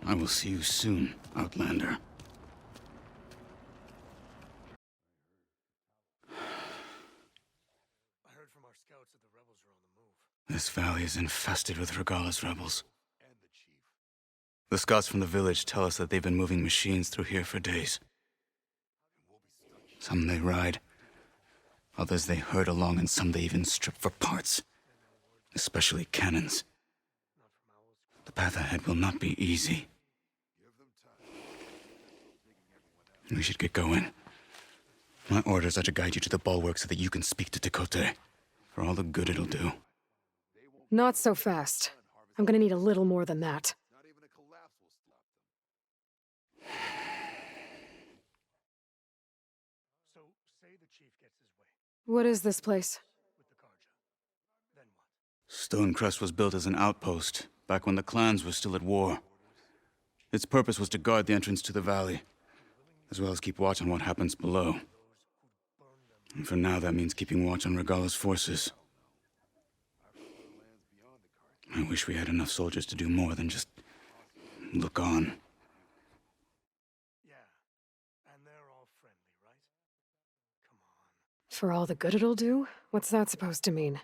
I will see you soon, Outlander. I heard from our scouts that the rebels are on the move. This valley is infested with Regalla's rebels. The scouts from the village tell us that they've been moving machines through here for days. Some they ride, others they herd along, and some they even strip for parts. Especially cannons. The path ahead will not be easy. We should get going. My orders are to guide you to the bulwark so that you can speak to Tenakth. For all the good it'll do. Not so fast. I'm gonna need a little more than that. So, say the chief gets his way What is this place? with the Karja. Then what? Stonecrest was built as an outpost, back when the clans were still at war. Its purpose was to guard the entrance to the valley, as well as keep watch on what happens below. And for now, that means keeping watch on Regalla's forces. I wish we had enough soldiers to do more than just look on. Yeah, and they're all friendly, right? Come on. For all the good it'll do? What's that supposed to mean?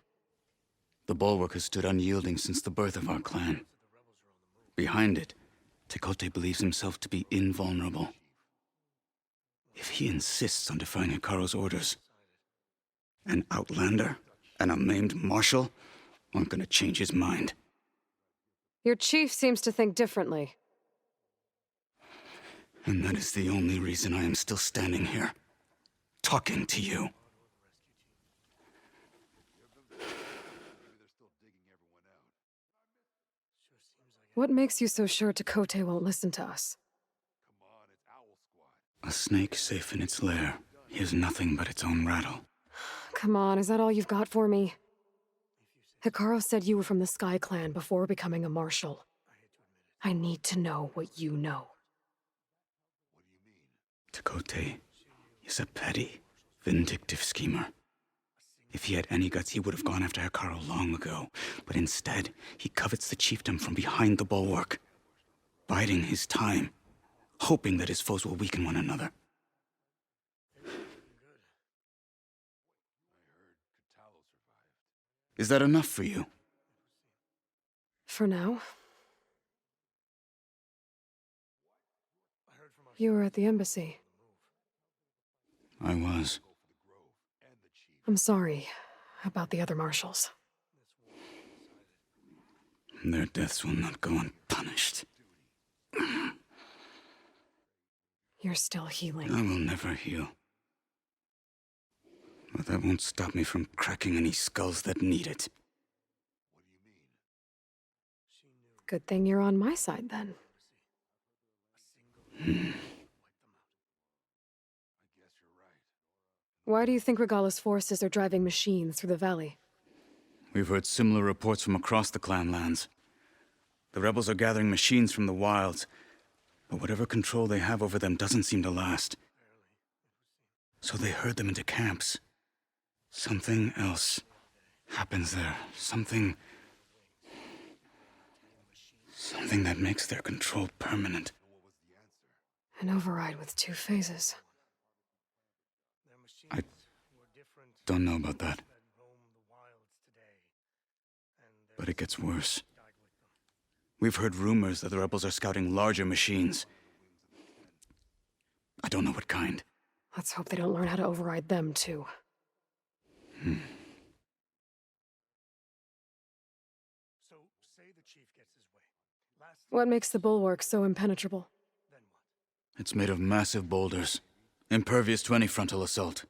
The bulwark has stood unyielding since the birth of our clan. Behind it, Tenakth believes himself to be invulnerable. If he insists on defying Hikaru's orders, an outlander and a maimed marshal aren't gonna change his mind. Your chief seems to think differently. And that is the only reason I am still standing here, talking to you. What makes you so sure Tenakth won't listen to us? A snake safe in its lair hears nothing but its own rattle. Come on, is that all you've got for me? Hikaru said you were from the Sky Clan before becoming a marshal. I need to know what you know. Tenakth is a petty, vindictive schemer. If he had any guts, he would have gone after Hikaru long ago. But instead, he covets the chiefdom from behind the bulwark, biding his time, hoping that his foes will weaken one another. Is that enough for you? For now. You were at the embassy. I was. I'm sorry about the other marshals. Their deaths will not go unpunished. You're still healing. I will never heal. But that won't stop me from cracking any skulls that need it. Good thing you're on my side, then. Why do you think Regalla's forces are driving machines through the valley? We've heard similar reports from across the clan lands. The rebels are gathering machines from the wilds, but whatever control they have over them doesn't seem to last. So they herd them into camps. Something else happens there. Something that makes their control permanent. An override with 2 phases. I don't know about that. But it gets worse. We've heard rumors that the rebels are scouting larger machines. I don't know what kind. Let's hope they don't learn how to override them, too. So, say the chief gets his way. What makes the bulwark so impenetrable? Then what? It's made of massive boulders, impervious to any frontal assault.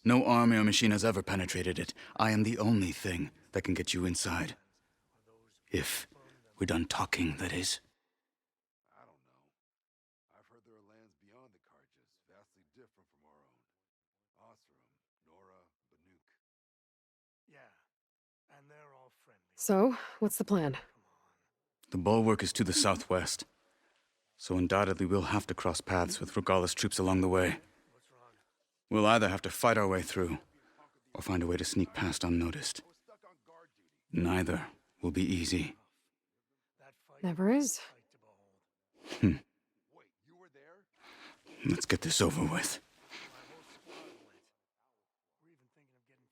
No army or machine has ever penetrated it. I am the only thing that can get you inside. If we're done talking, that is. I don't know. I've heard there are lands beyond the Karjas, vastly different from our own. Osram, Nora, Banuk. Yeah, and they're all friendly. So, what's the plan? The bulwark is to the southwest, so undoubtedly we'll have to cross paths with Regalla's troops along the way. We'll either have to fight our way through, or find a way to sneak past unnoticed. Neither will be easy. Never is. Wait, you were there? Let's get this over with. My whole squad went. We're even thinking of getting...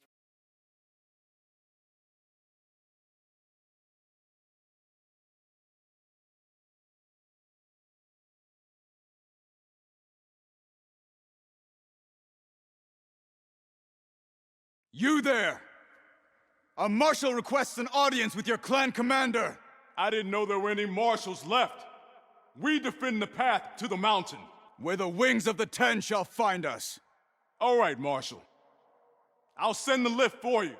You there! A marshal requests an audience with your clan commander! I didn't know there were any marshals left. We defend the path to the mountain. Where the wings of the Ten shall find us. All right, Marshal. I'll send the lift for you.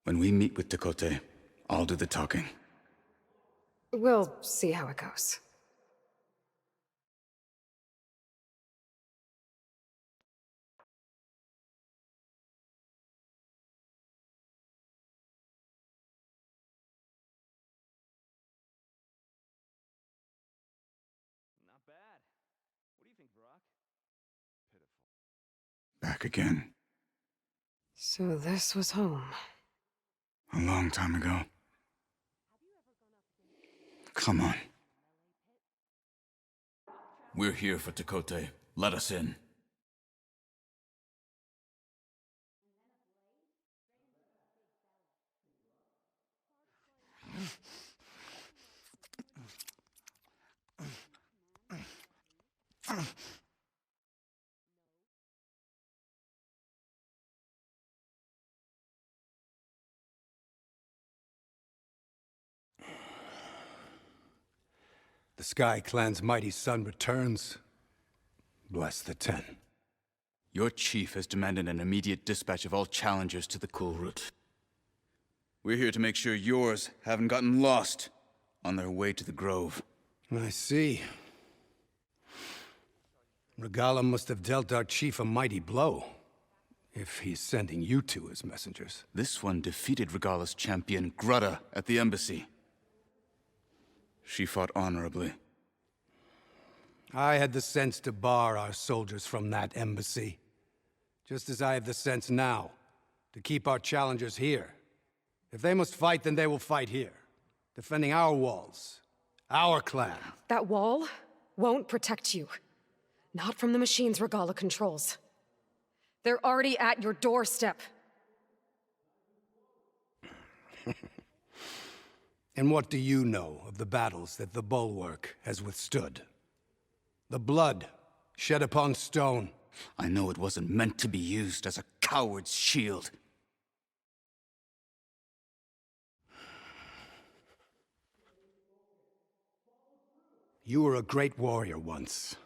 When we meet with Tenakth, I'll do the talking. We'll see how it goes. Not bad. What do you think, Brock? Back again. So this was home. A long time ago. Come on. We're here for Tenakth. Let us in. The Sky Clan's mighty son returns. Bless the Ten. Your chief has demanded an immediate dispatch of all challengers to the Cool Route. We're here to make sure yours haven't gotten lost on their way to the Grove. I see. Regala must have dealt our chief a mighty blow, if he's sending you two as messengers. This one defeated Regala's champion, Grudda, at the embassy. She fought honorably. I had the sense to bar our soldiers from that embassy. Just as I have the sense now to keep our challengers here. If they must fight, then they will fight here. Defending our walls. Our clan. That wall won't protect you. Not from the machines Regala controls. They're already at your doorstep. And what do you know of the battles that the Bulwark has withstood? The blood shed upon stone. I know it wasn't meant to be used as a coward's shield. You were a great warrior once.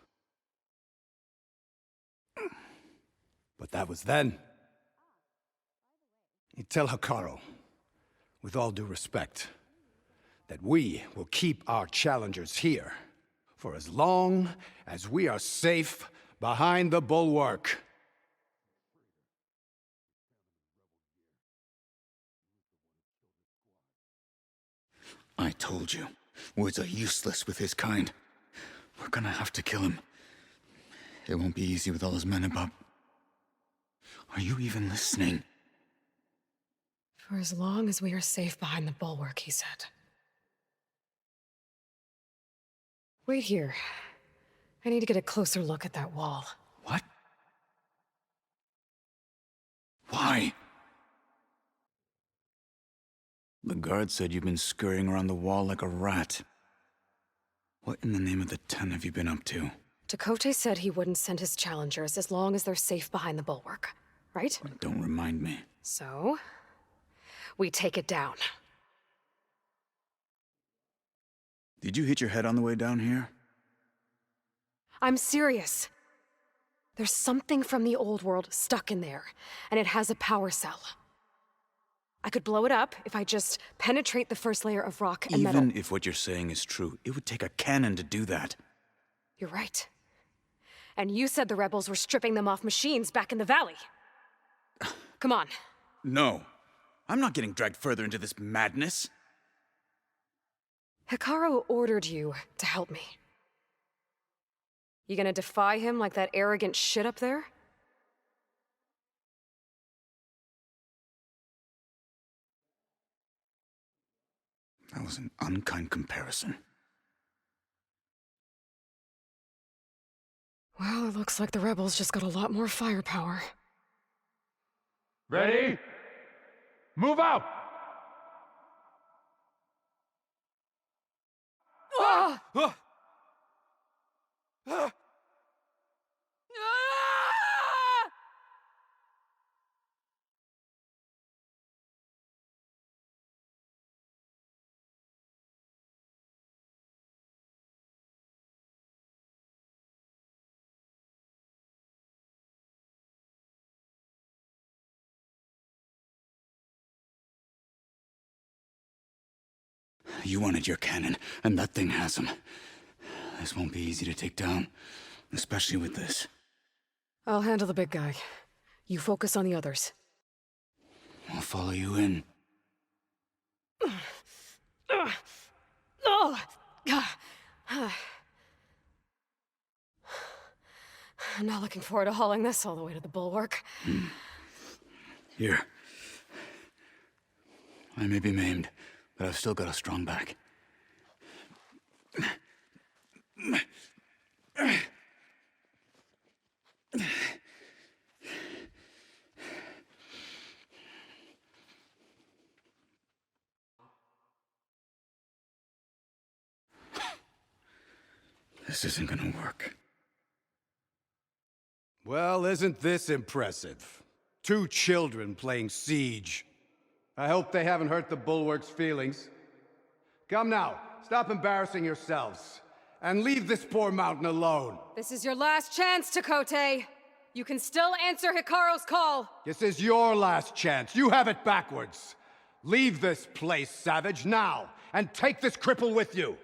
But that was then. You tell Hekarro, with all due respect, that we will keep our challengers here for as long as we are safe behind the Bulwark. I told you, words are useless with his kind. We're gonna have to kill him. It won't be easy with all his men about. Are you even listening? For as long as we are safe behind the Bulwark, he said. Wait here. I need to get a closer look at that wall. What? Why? The guard said you've been scurrying around the wall like a rat. What in the name of the Ten have you been up to? Tenakth said he wouldn't send his challengers as long as they're safe behind the Bulwark, right? Don't remind me. So, we take it down. Did you hit your head on the way down here? I'm serious. There's something from the old world stuck in there, and it has a power cell. I could blow it up if I just penetrate the first layer of rock and metal. Even if what you're saying is true, it would take a cannon to do that. You're right. And you said the rebels were stripping them off machines back in the valley. Come on. No. I'm not getting dragged further into this madness. Hikaru ordered you to help me. You gonna defy him like that arrogant shit up there? That was an unkind comparison. Well, it looks like the rebels just got a lot more firepower. Ready? Move out! Ah! You wanted your cannon, and that thing has him. This won't be easy to take down, especially with this. I'll handle the big guy. You focus on the others. I'll follow you in. I'm not looking forward to hauling this all the way to the bulwark. Here. I may be maimed, but I've still got a strong back. This isn't gonna work. Well, isn't this impressive? 2 children playing siege. I hope they haven't hurt the bulwark's feelings. Come now, stop embarrassing yourselves. And leave this poor mountain alone. This is your last chance, Tekote. You can still answer Hikaru's call. This is your last chance. You have it backwards. Leave this place, Savage, now, and take this cripple with you.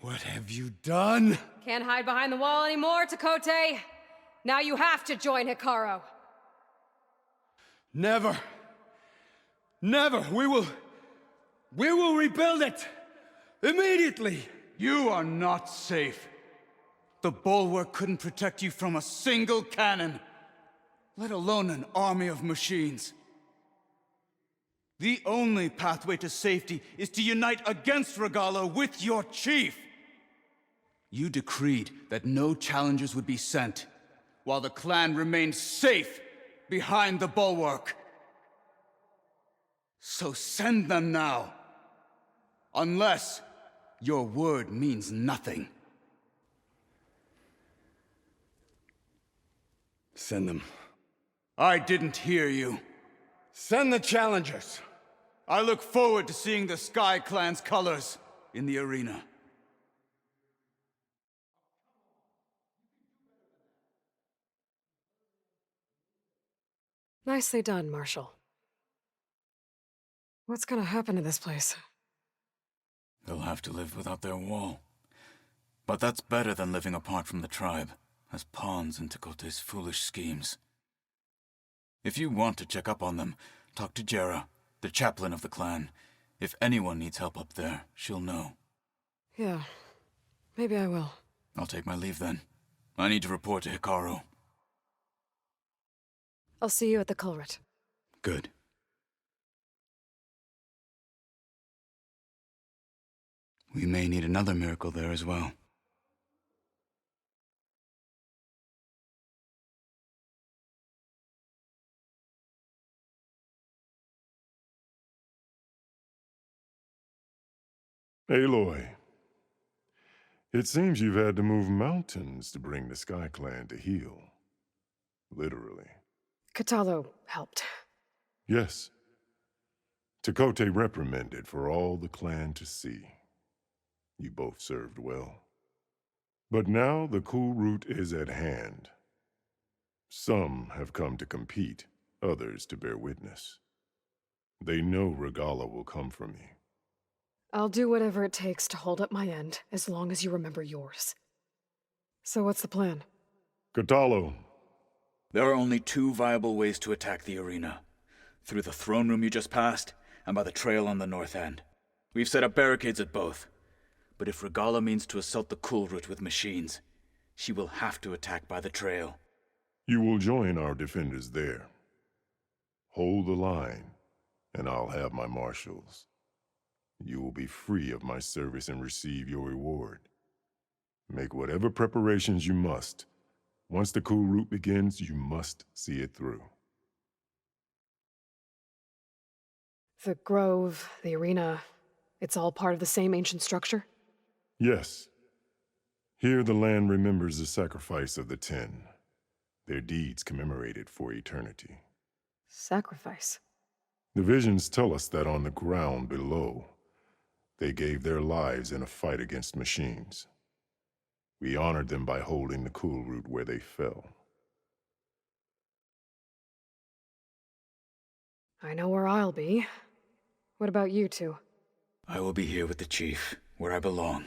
What have you done? Can't hide behind the wall anymore, Tekote. Now you have to join Hikaru. Never. Never. We will rebuild it. Immediately. You are not safe. The bulwark couldn't protect you from a single cannon, let alone an army of machines. The only pathway to safety is to unite against Regalo with your chief. You decreed that no challengers would be sent, while the clan remained safe behind the bulwark. So send them now. Unless your word means nothing. Send them. I didn't hear you. Send the challengers. I look forward to seeing the Sky Clan's colors in the arena. Nicely done, Marshal. What's gonna happen to this place? They'll have to live without their wall. But that's better than living apart from the tribe, as pawns in Tekote's foolish schemes. If you want to check up on them, talk to Jera, the chaplain of the clan. If anyone needs help up there, she'll know. Yeah, maybe I will. I'll take my leave then. I need to report to Hikaru. I'll see you at the culvert. Good. We may need another miracle there as well. Aloy, it seems you've had to move mountains to bring the Sky Clan to heel. Literally. Kotallo helped. Yes. Tenakth reprimanded for all the clan to see. You both served well. But now the cool route is at hand. Some have come to compete, others to bear witness. They know Regalla will come for me. I'll do whatever it takes to hold up my end, as long as you remember yours. So what's the plan? Kotallo. There are only two viable ways to attack the arena. Through the throne room you just passed, and by the trail on the north end. We've set up barricades at both. But if Regalla means to assault the cool route with machines, she will have to attack by the trail. You will join our defenders there. Hold the line, and I'll have my marshals. You will be free of my service and receive your reward. Make whatever preparations you must. Once the cool route begins, you must see it through. The grove, the arena, it's all part of the same ancient structure? Yes. Here the land remembers the sacrifice of the 10. Their deeds commemorated for eternity. Sacrifice? The visions tell us that on the ground below, they gave their lives in a fight against machines. We honored them by holding the cool route where they fell. I know where I'll be. What about you two? I will be here with the chief, where I belong.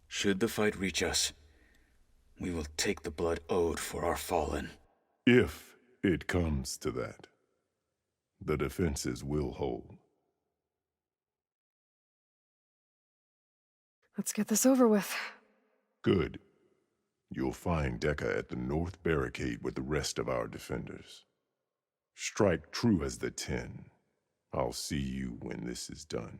Should the fight reach us, we will take the blood owed for our fallen. If it comes to that, the defenses will hold. Let's get this over with. Good. You'll find Dekka at the north barricade with the rest of our defenders. Strike true as the 10. I'll see you when this is done.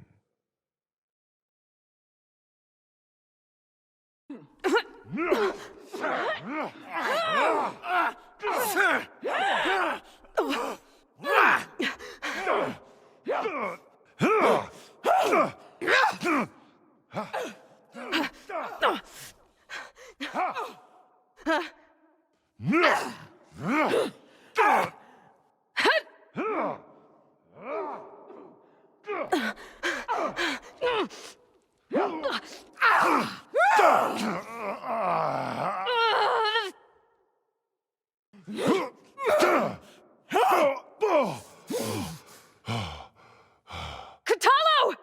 Kotallo!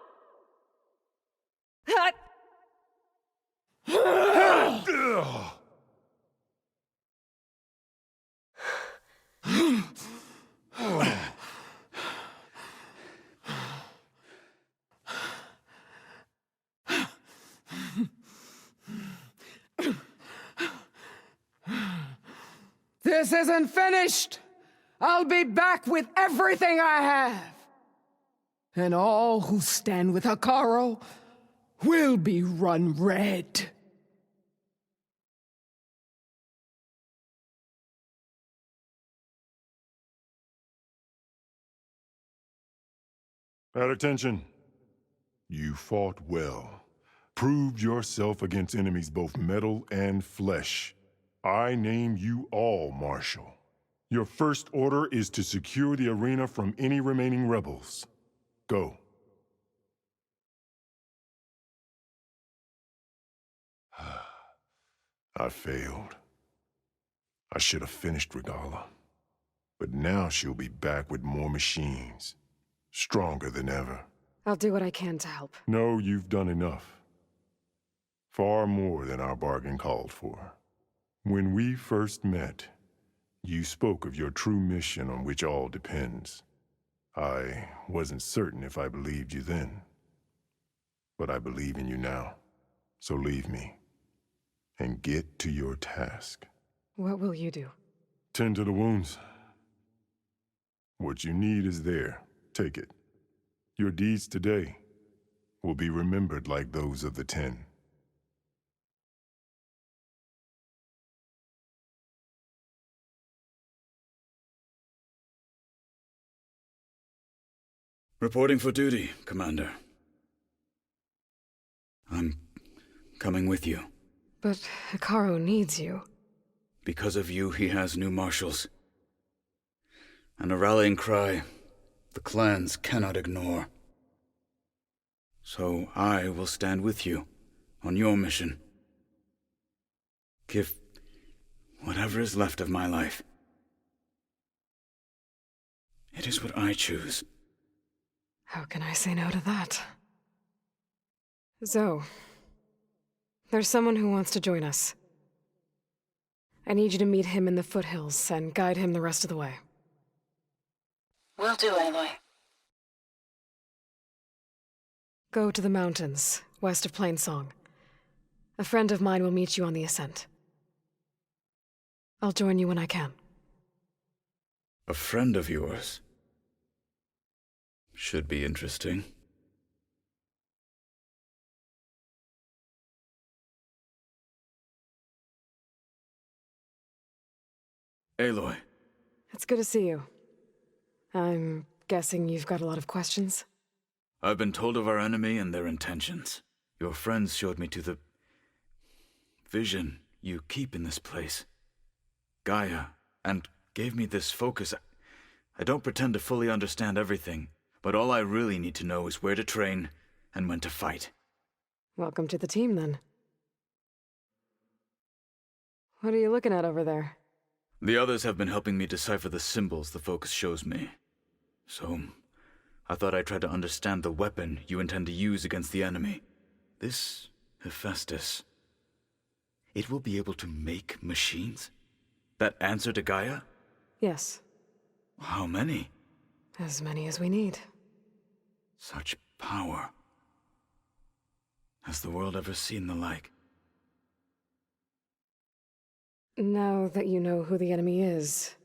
This isn't finished! I'll be back with everything I have! And all who stand with Hekarro will be run red. At attention. You fought well. Proved yourself against enemies both metal and flesh. I name you all Marshal. Your first order is to secure the arena from any remaining rebels. Go. I failed. I should have finished Regalla. But now she'll be back with more machines. Stronger than ever. I'll do what I can to help. No, you've done enough. Far more than our bargain called for. When we first met, you spoke of your true mission on which all depends. I wasn't certain if I believed you then. But I believe in you now. So leave me. And get to your task. What will you do? Tend to the wounds. What you need is there. Take it. Your deeds today will be remembered like those of the 10. Reporting for duty, Commander. coming with you. But Hikaru needs you. Because of you, he has new marshals. And a rallying cry the clans cannot ignore. So I will stand with you on your mission. Give whatever is left of my life. It is what I choose. How can I say no to that? Zoe, there's someone who wants to join us. I need you to meet him in the foothills and guide him the rest of the way. Will do, Aloy. Go to the mountains, west of Plainsong. A friend of mine will meet you on the ascent. I'll join you when I can. A friend of yours? Should be interesting. Aloy. It's good to see you. I'm guessing you've got a lot of questions? I've been told of our enemy and their intentions. Your friends showed me to the vision you keep in this place, Gaia, and gave me this focus. I don't pretend to fully understand everything, but all I really need to know is where to train and when to fight. Welcome to the team, then. What are you looking at over there? The others have been helping me decipher the symbols the focus shows me. So, I thought I'd try to understand the weapon you intend to use against the enemy. This Hephaestus, it will be able to make machines? That answer to Gaia? Yes. How many? As many as we need. Such power. Has the world ever seen the like? Now that you know who the enemy is,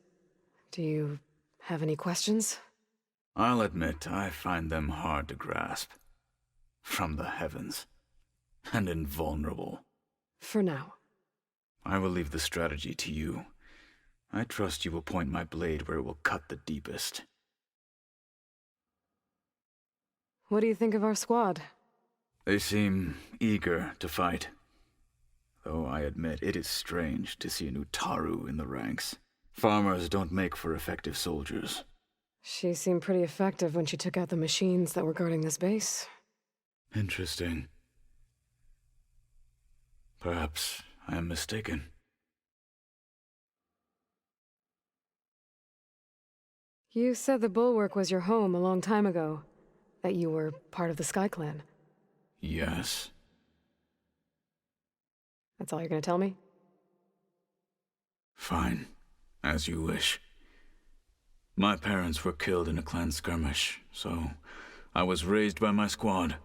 do you have any questions? I'll admit, I find them hard to grasp. From the heavens. And invulnerable. For now. I will leave the strategy to you. I trust you will point my blade where it will cut the deepest. What do you think of our squad? They seem eager to fight. Though I admit it is strange to see an Utaru in the ranks. Farmers don't make for effective soldiers. She seemed pretty effective when she took out the machines that were guarding this base. Interesting. Perhaps I am mistaken. You said the Bulwark was your home a long time ago. That you were part of the Sky Clan. Yes. That's all you're gonna tell me? Fine. As you wish. My parents were killed in a clan skirmish, so I was raised by my squad.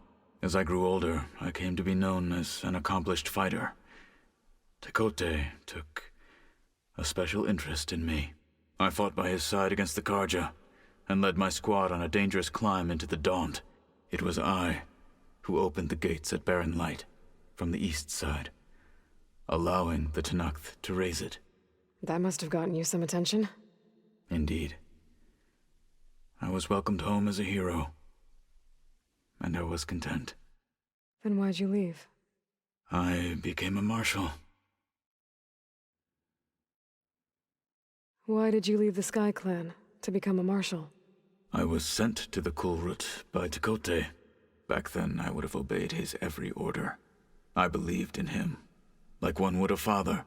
As I grew older, I came to be known as an accomplished fighter. Tenakth took a special interest in me. I fought by his side against the Karja, and led my squad on a dangerous climb into the Daunt. It was I who opened the gates at Barren Light, from the east side, allowing the Tenakth to raise it. That must have gotten you some attention. Indeed. I was welcomed home as a hero, and I was content. Then why'd you leave? I became a marshal. Why did you leave the Sky Clan to become a marshal? I was sent to the Kulrut by Tenakth. Back then, I would have obeyed his every order. I believed in him, like one would a father.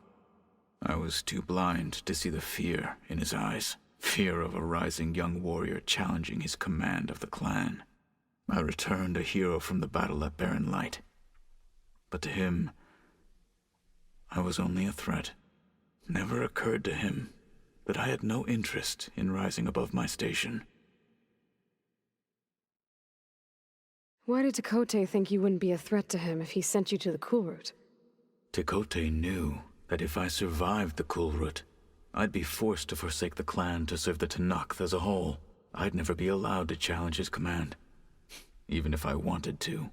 I was too blind to see the fear in his eyes. Fear of a rising young warrior challenging his command of the clan. I returned a hero from the battle at Barren Light. But to him, I was only a threat. Never occurred to him that I had no interest in rising above my station. Why did Tenakth think you wouldn't be a threat to him if he sent you to the Kulrut? Tenakth knew that if I survived the Kulrut, I'd be forced to forsake the clan to serve the Tenakth as a whole. I'd never be allowed to challenge his command, even if I wanted to.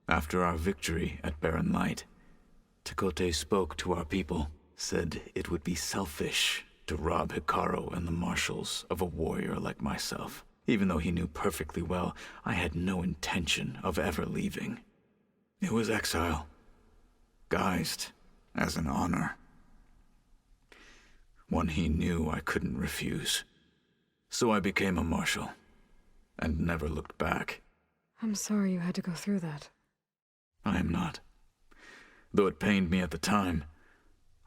After our victory at Barren Light, Tenakth spoke to our people, said it would be selfish to rob Hikaru and the marshals of a warrior like myself, even though he knew perfectly well I had no intention of ever leaving. It was exile, guised as an honor. One he knew I couldn't refuse. So I became a marshal, and never looked back. I'm sorry you had to go through that. I am not. Though it pained me at the time,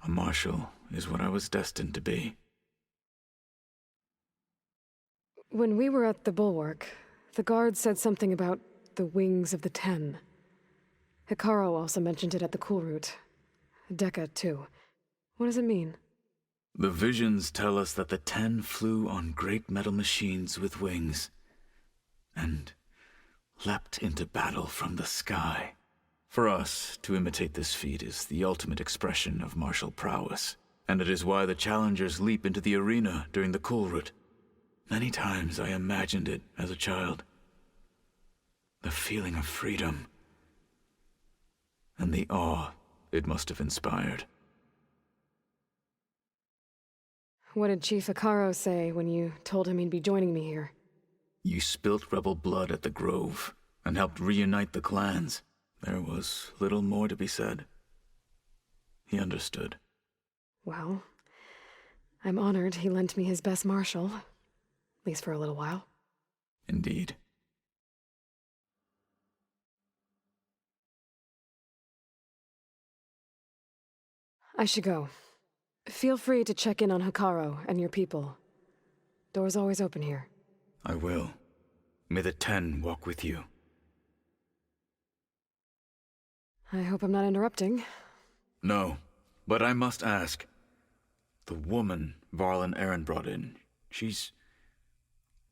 a marshal is what I was destined to be. When we were at the bulwark, the guard said something about the wings of the Ten. Hikaru also mentioned it at the cool route. Dekka, too. What does it mean? The visions tell us that the Ten flew on great metal machines with wings, and leapt into battle from the sky. For us, to imitate this feat is the ultimate expression of martial prowess, and it is why the challengers leap into the arena during the cool route. Many times I imagined it as a child. The feeling of freedom, and the awe it must have inspired. What did Chief Hikaru say when you told him he'd be joining me here? You spilt rebel blood at the Grove, and helped reunite the clans. There was little more to be said. He understood. Well, I'm honored he lent me his best marshal. At least for a little while. Indeed. I should go. Feel free to check in on Hikaru and your people. Door's always open here. I will. May the Ten walk with you. I hope I'm not interrupting. No, but I must ask. The woman Varl and Aaron brought in, she's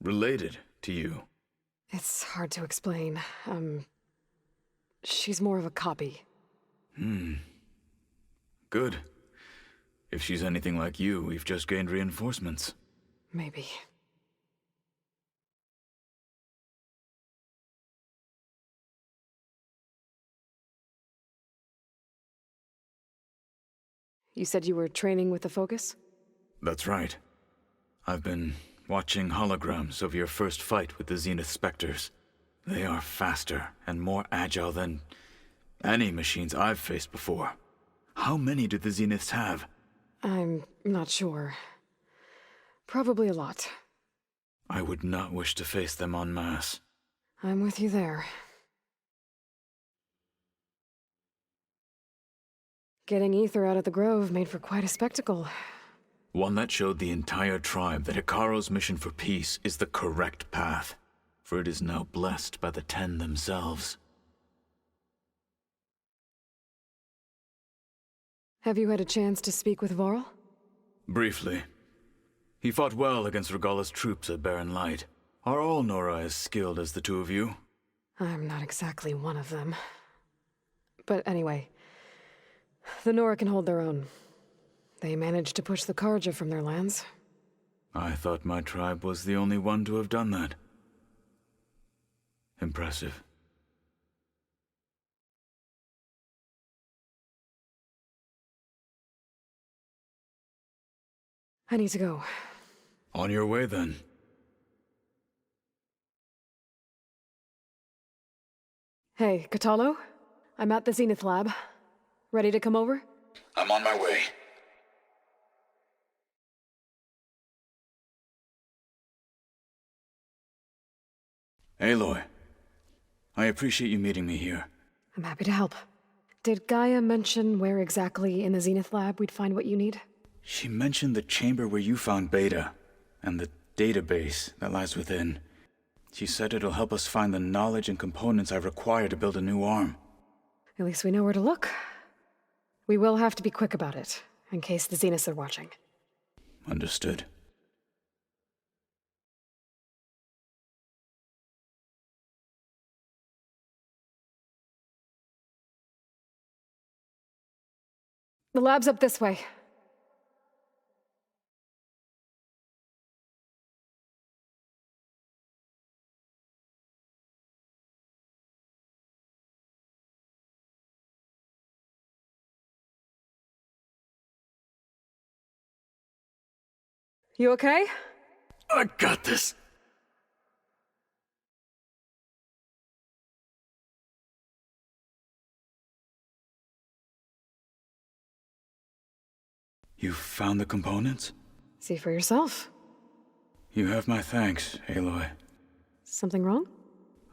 related to you. It's hard to explain. She's more of a copy. Good. If she's anything like you, we've just gained reinforcements. Maybe. You said you were training with the Focus? That's right. I've been watching holograms of your first fight with the Zenith Spectres. They are faster and more agile than any machines I've faced before. How many do the Zeniths have? I'm not sure. Probably a lot. I would not wish to face them en masse. I'm with you there. Getting Ether out of the Grove made for quite a spectacle. One that showed the entire tribe that Hikaru's mission for peace is the correct path, for it is now blessed by the Ten themselves. Have you had a chance to speak with Varl? Briefly. He fought well against Regalla's troops at Barren Light. Are all Nora as skilled as the two of you? I'm not exactly one of them. But anyway, the Nora can hold their own. They managed to push the Karja from their lands. I thought my tribe was the only one to have done that. Impressive. I need to go. On your way, then. Hey, Kotallo? I'm at the Zenith Lab. Ready to come over? I'm on my way. Aloy, I appreciate you meeting me here. I'm happy to help. Did Gaia mention where exactly in the Zenith Lab we'd find what you need? She mentioned the chamber where you found Beta, and the database that lies within. She said it'll help us find the knowledge and components I require to build a new arm. At least we know where to look. We will have to be quick about it, in case the Zeniths are watching. Understood. The lab's up this way. You okay? I got this. You found the components? See for yourself. You have my thanks, Aloy. Something wrong?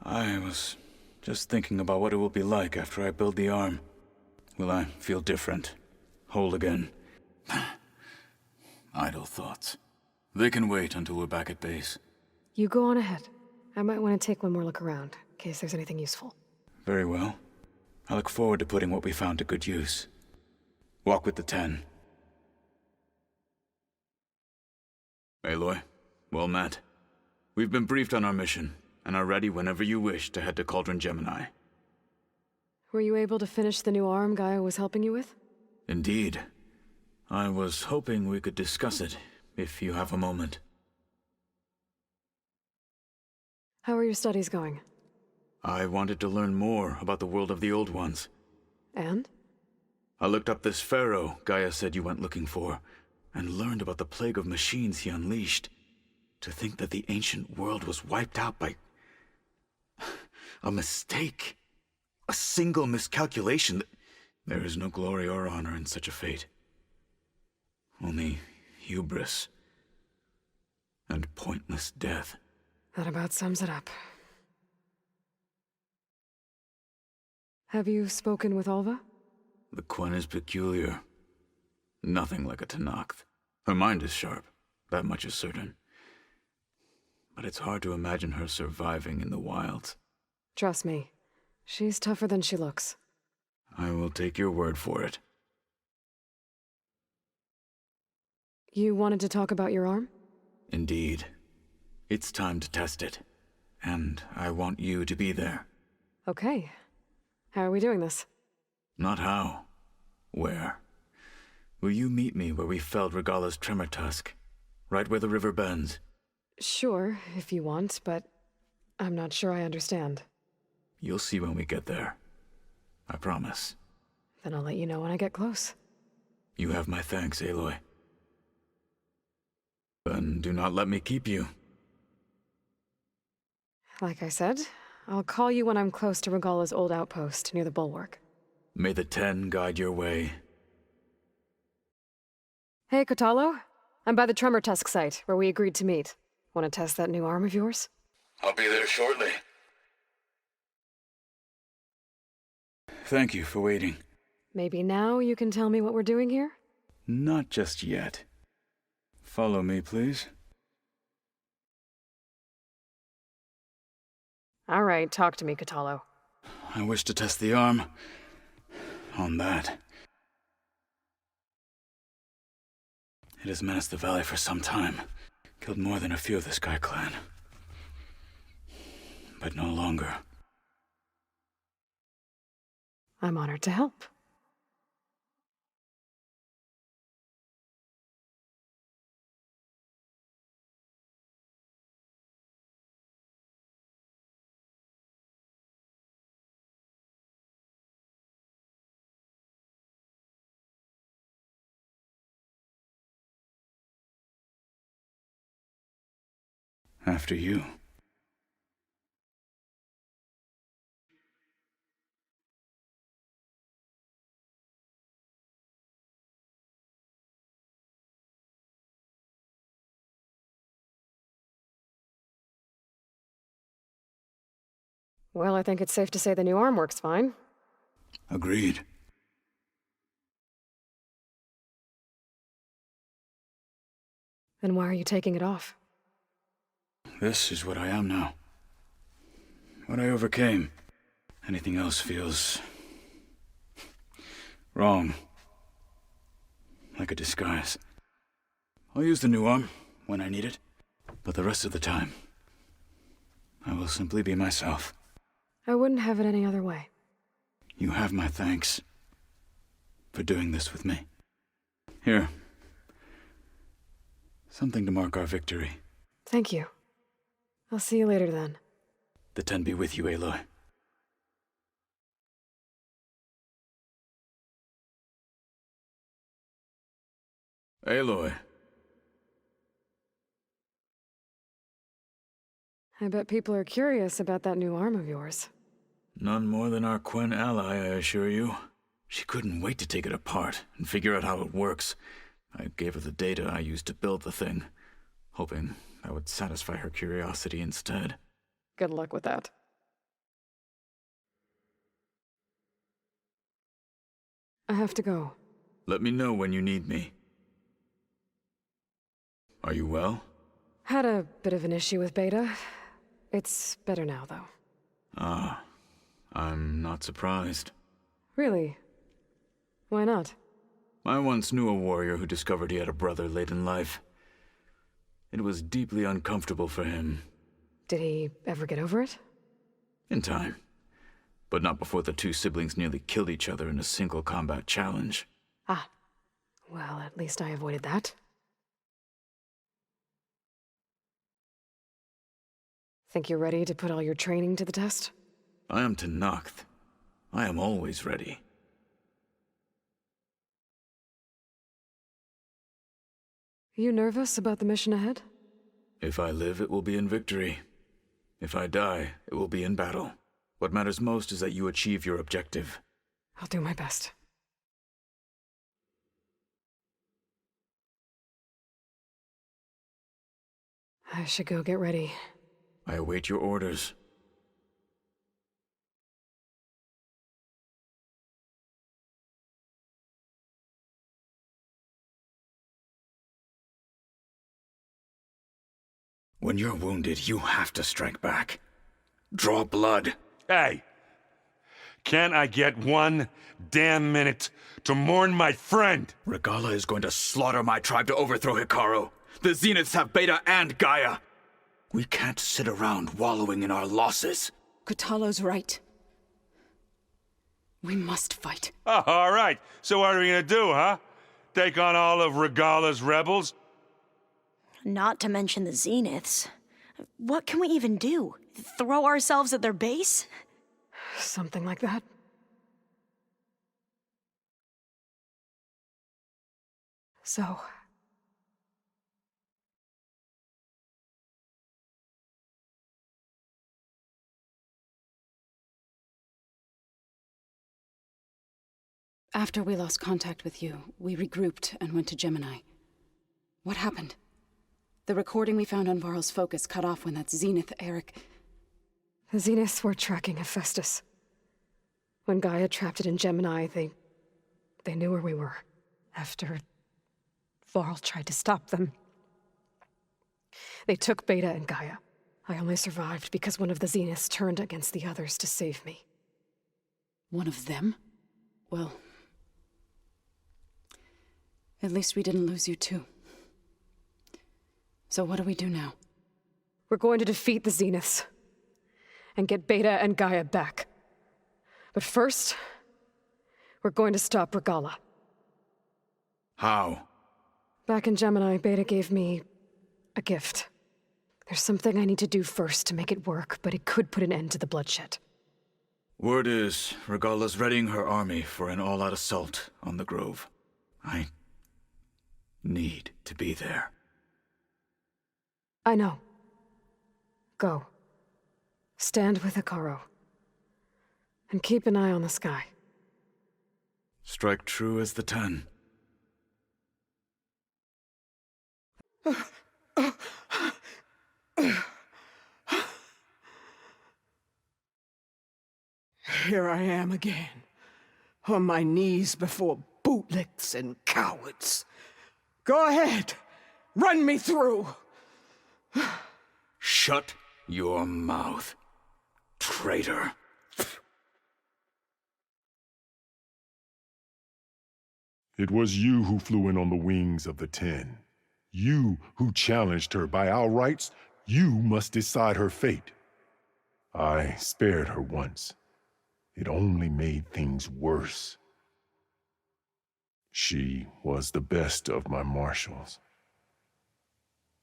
I was just thinking about what it will be like after I build the arm. Will I feel different? Whole again? Idle thoughts. They can wait until we're back at base. You go on ahead. I might want to take one more look around, in case there's anything useful. Very well. I look forward to putting what we found to good use. Walk with the 10. Aloy, well met. We've been briefed on our mission, and are ready whenever you wish to head to Cauldron Gemini. Were you able to finish the new arm Gaia was helping you with? Indeed. I was hoping we could discuss it, if you have a moment. How are your studies going? I wanted to learn more about the world of the Old Ones. And? I looked up this pharaoh Gaia said you went looking for, and learned about the plague of machines he unleashed. To think that the ancient world was wiped out by a mistake. A single miscalculation. There is no glory or honor in such a fate. Only hubris and pointless death. That about sums it up. Have you spoken with Alva? The Quen is peculiar. Nothing like a Tenakth. Her mind is sharp, that much is certain. But it's hard to imagine her surviving in the wilds. Trust me, she's tougher than she looks. I will take your word for it. You wanted to talk about your arm? Indeed. It's time to test it. And I want you to be there. Okay. How are we doing this? Not how. Where? Will you meet me where we felled Regalla's tremor tusk? Right where the river bends? Sure, if you want, but I'm not sure I understand. You'll see when we get there. I promise. Then I'll let you know when I get close. You have my thanks, Aloy. Then do not let me keep you. Like I said, I'll call you when I'm close to Regalla's old outpost near the bulwark. May the 10 guide your way. Hey, Kotallo. I'm by the Tremor Tusk site, where we agreed to meet. Want to test that new arm of yours? I'll be there shortly. Thank you for waiting. Maybe now you can tell me what we're doing here? Not just yet. Follow me, please. All right, talk to me, Kotallo. I wish to test the arm on that. It has menaced the valley for some time. Killed more than a few of the Sky Clan. But no longer. I'm honored to help. After you. Well, I think it's safe to say the new arm works fine. Agreed. Then why are you taking it off? This is what I am now. What I overcame. Anything else feels wrong. Like a disguise. I'll use the new arm when I need it, but the rest of the time, I will simply be myself. I wouldn't have it any other way. You have my thanks for doing this with me. Here. Something to mark our victory. Thank you. I'll see you later then. The 10 be with you, Aloy. Aloy. I bet people are curious about that new arm of yours. None more than our Quen ally, I assure you. She couldn't wait to take it apart and figure out how it works. I gave her the data I used to build the thing, hoping that would satisfy her curiosity instead. Good luck with that. I have to go. Let me know when you need me. Are you well? Had a bit of an issue with Beta. It's better now, though. Ah, I'm not surprised. Really? Why not? I once knew a warrior who discovered he had a brother late in life. It was deeply uncomfortable for him. Did he ever get over it? In time. But not before the two siblings nearly killed each other in a single combat challenge. Ah. Well, at least I avoided that. Think you're ready to put all your training to the test? I am Tenakth. I am always ready. You nervous about the mission ahead? If I live, it will be in victory. If I die, it will be in battle. What matters most is that you achieve your objective. I'll do my best. I should go get ready. I await your orders. When you're wounded, you have to strike back. Draw blood. Hey! Can't I get 1 damn minute to mourn my friend? Regalla is going to slaughter my tribe to overthrow Hikaru. The Zeniths have Beta and Gaia. We can't sit around wallowing in our losses. Kotallo's right. We must fight. Oh, all right. So what are we gonna do, huh? Take on all of Regalla's rebels? Not to mention the Zeniths. What can we even do? Throw ourselves at their base? Something like that. So... After we lost contact with you, we regrouped and went to Gemini. What happened? The recording we found on Varl's focus cut off when that Zenith Eric... The Zeniths were tracking Hephaestus. When Gaia trapped it in Gemini, they knew where we were. After Varl tried to stop them, they took Beta and Gaia. I only survived because one of the Zeniths turned against the others to save me. One of them? Well... at least we didn't lose you too. So what do we do now? We're going to defeat the Zeniths and get Beta and Gaia back. But first, we're going to stop Regalla. How? Back in Gemini, Beta gave me a gift. There's something I need to do first to make it work, but it could put an end to the bloodshed. Word is, Regalla's readying her army for an all-out assault on the Grove. I need to be there. I know. Go. Stand with Hikaru. And keep an eye on the sky. Strike true as the 10. Here I am again, on my knees before bootlicks and cowards. Go ahead, run me through. Shut your mouth, traitor. It was you who flew in on the wings of the 10. You who challenged her by our rights. You must decide her fate. I spared her once. It only made things worse. She was the best of my marshals.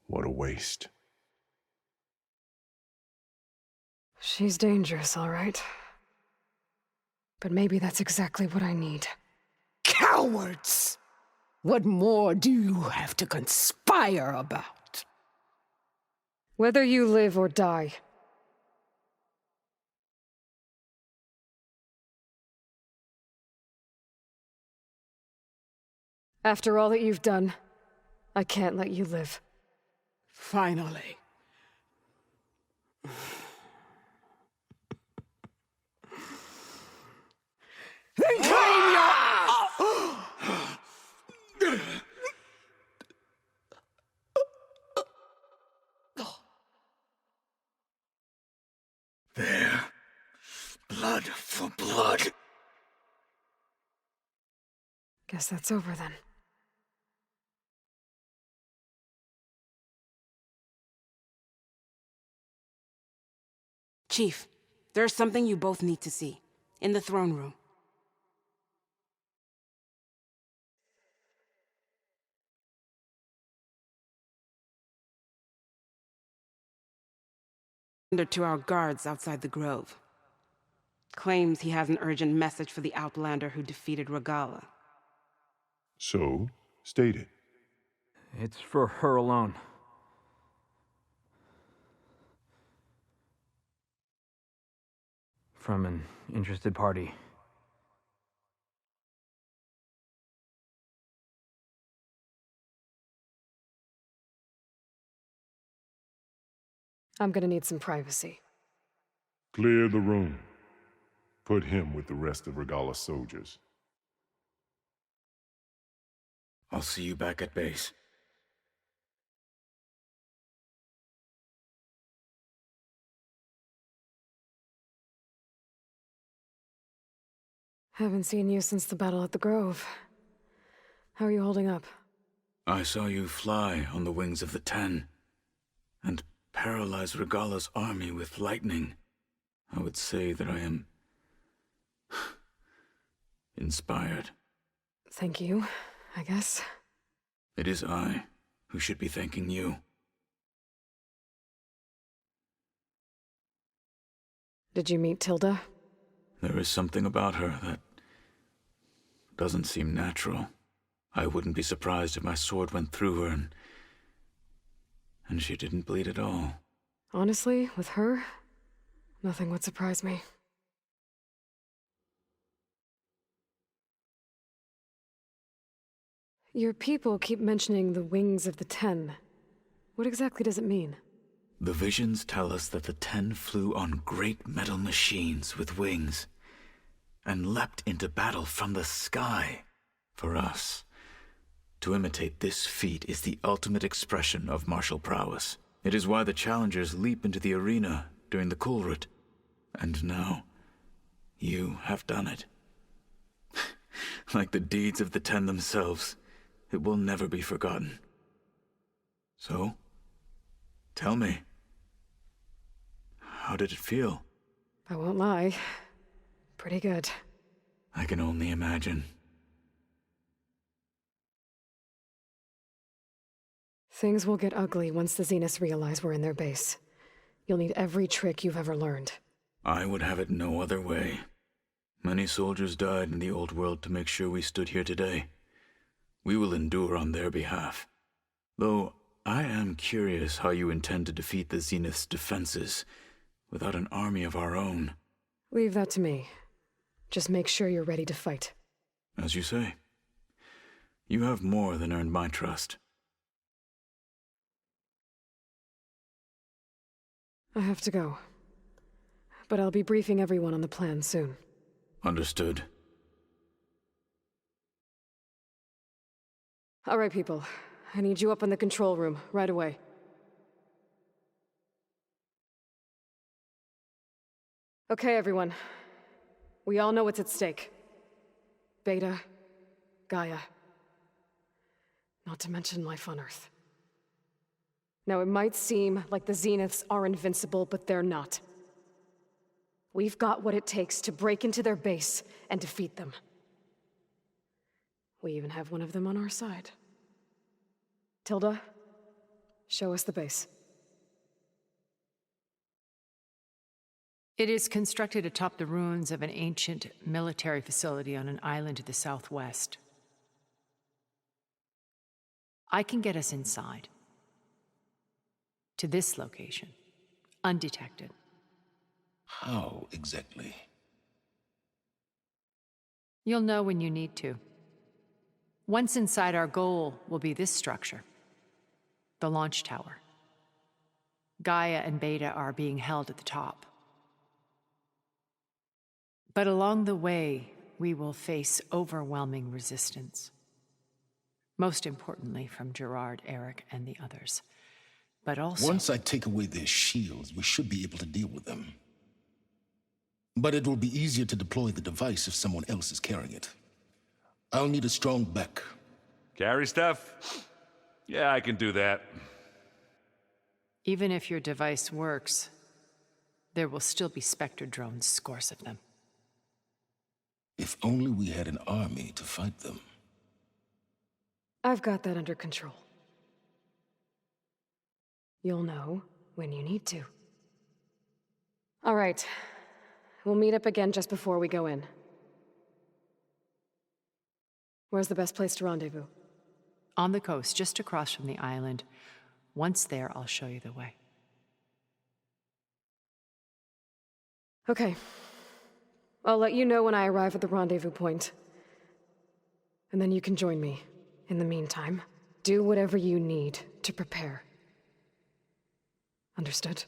What a waste. She's dangerous, all right. But maybe that's exactly what I need. Cowards! What more do you have to conspire about? Whether you live or die, After all that you've done, I can't let you live. Finally. Then claim your... There. Blood for blood. Guess that's over then. Chief, there's something you both need to see. In the throne room. To our guards outside the grove. Claims he has an urgent message for the Outlander who defeated Regalla. So, state it. It's for her alone. From an interested party. I'm gonna need some privacy. Clear the room. Put him with the rest of Regalla's soldiers. I'll see you back at base. Haven't seen you since the battle at the Grove. How are you holding up? I saw you fly on the wings of the Ten, and paralyze Regalla's army with lightning. I would say that I am... inspired. Thank you, I guess. It is I who should be thanking you. Did you meet Tilda? There is something about her that doesn't seem natural. I wouldn't be surprised if my sword went through her and she didn't bleed at all. Honestly, with her, nothing would surprise me. Your people keep mentioning the wings of the Ten. What exactly does it mean? The visions tell us that the Ten flew on great metal machines with wings and leapt into battle from the sky. For us, to imitate this feat is the ultimate expression of martial prowess. It is why the challengers leap into the arena during the Kulrut. And now, you have done it. Like the deeds of the Ten themselves, it will never be forgotten. So, tell me, how did it feel? I won't lie. Pretty good. I can only imagine. Things will get ugly once the Zeniths realize we're in their base. You'll need every trick you've ever learned. I would have it no other way. Many soldiers died in the old world to make sure we stood here today. We will endure on their behalf. Though I am curious how you intend to defeat the Zenith's defenses without an army of our own. Leave that to me. Just make sure you're ready to fight. As you say. You have more than earned my trust. I have to go. But I'll be briefing everyone on the plan soon. Understood. All right, people. I need you up in the control room, right away. Okay, everyone. We all know what's at stake. Beta, Gaia. Not to mention life on Earth. Now, it might seem like the Zeniths are invincible, but they're not. We've got what it takes to break into their base and defeat them. We even have one of them on our side. Tilda, show us the base. It is constructed atop the ruins of an ancient military facility on an island to the southwest. I can get us inside. To this location, undetected. How exactly? You'll know when you need to. Once inside, our goal will be this structure, the launch tower. Gaia and Beta are being held at the top. But along the way, we will face overwhelming resistance. Most importantly, from Gerard, Eric, and the others. But also... Once I take away their shields, we should be able to deal with them. But it will be easier to deploy the device if someone else is carrying it. I'll need a strong back. Carry stuff? Yeah, I can do that. Even if your device works, there will still be Spectre drones, scores of them. If only we had an army to fight them. I've got that under control. You'll know when you need to. All right. We'll meet up again just before we go in. Where's the best place to rendezvous? On the coast, just across from the island. Once there, I'll show you the way. Okay. I'll let you know when I arrive at the rendezvous point. And then you can join me. In the meantime, do whatever you need to prepare. Understood?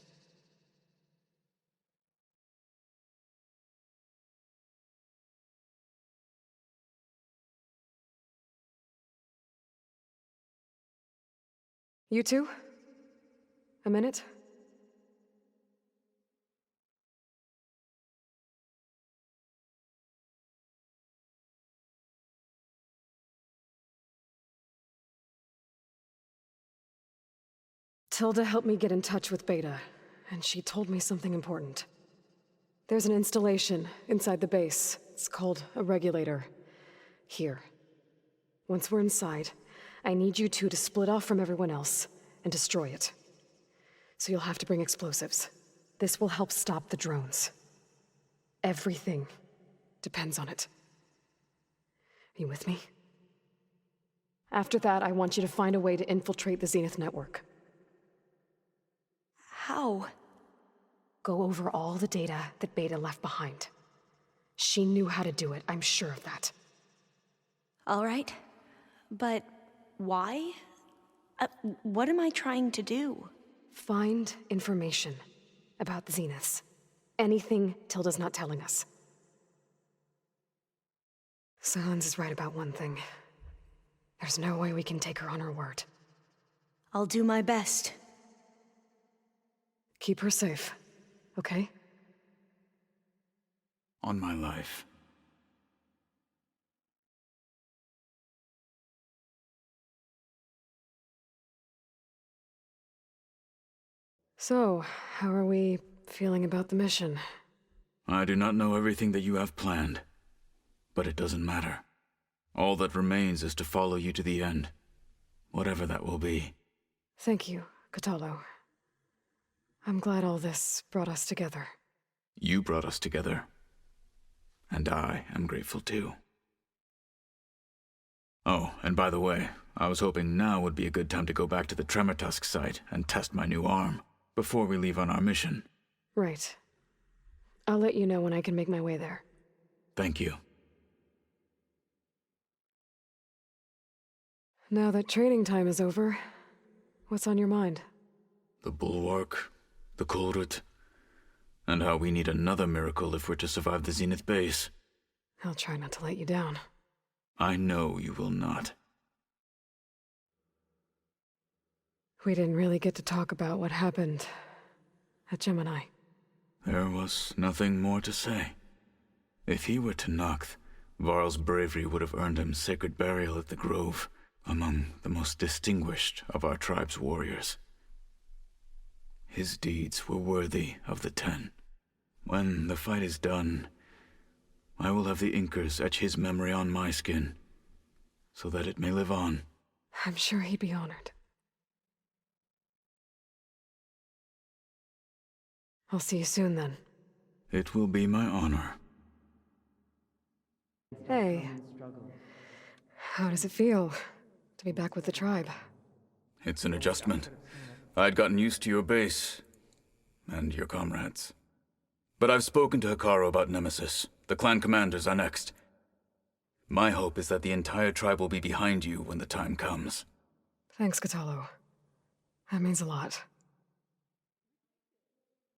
You two? A minute? Tilda helped me get in touch with Beta, and she told me something important. There's an installation inside the base. It's called a regulator. Here. Once we're inside, I need you two to split off from everyone else and destroy it. So you'll have to bring explosives. This will help stop the drones. Everything depends on it. Are you with me? After that, I want you to find a way to infiltrate the Zenith network. How? Go over all the data that Beta left behind. She knew how to do it, I'm sure of that. All right. But why? What am I trying to do? Find information about the Zeniths. Anything Tilda's not telling us. Sans is right about one thing. There's no way we can take her on her word. I'll do my best. Keep her safe, okay? On my life. So, how are we feeling about the mission? I do not know everything that you have planned, but it doesn't matter. All that remains is to follow you to the end, whatever that will be. Thank you, Kotallo. I'm glad all this brought us together. You brought us together. And I am grateful too. Oh, and by the way, I was hoping now would be a good time to go back to the Tenakth site and test my new arm, before we leave on our mission. Right. I'll let you know when I can make my way there. Thank you. Now that training time is over, what's on your mind? The Bulwark, the Kulrut, and how we need another miracle if we're to survive the Zenith base. I'll try not to let you down. I know you will not. We didn't really get to talk about what happened at Gemini. There was nothing more to say. If he were Tenakth, Varl's bravery would have earned him sacred burial at the Grove, among the most distinguished of our tribe's warriors. His deeds were worthy of the 10. When the fight is done, I will have the Inkers etch his memory on my skin, so that it may live on. I'm sure he'd be honored. I'll see you soon, then. It will be my honor. Hey. How does it feel to be back with the tribe? It's an adjustment. I'd gotten used to your base, and your comrades. But I've spoken to Hekarro about Nemesis. The clan commanders are next. My hope is that the entire tribe will be behind you when the time comes. Thanks, Kotallo. That means a lot.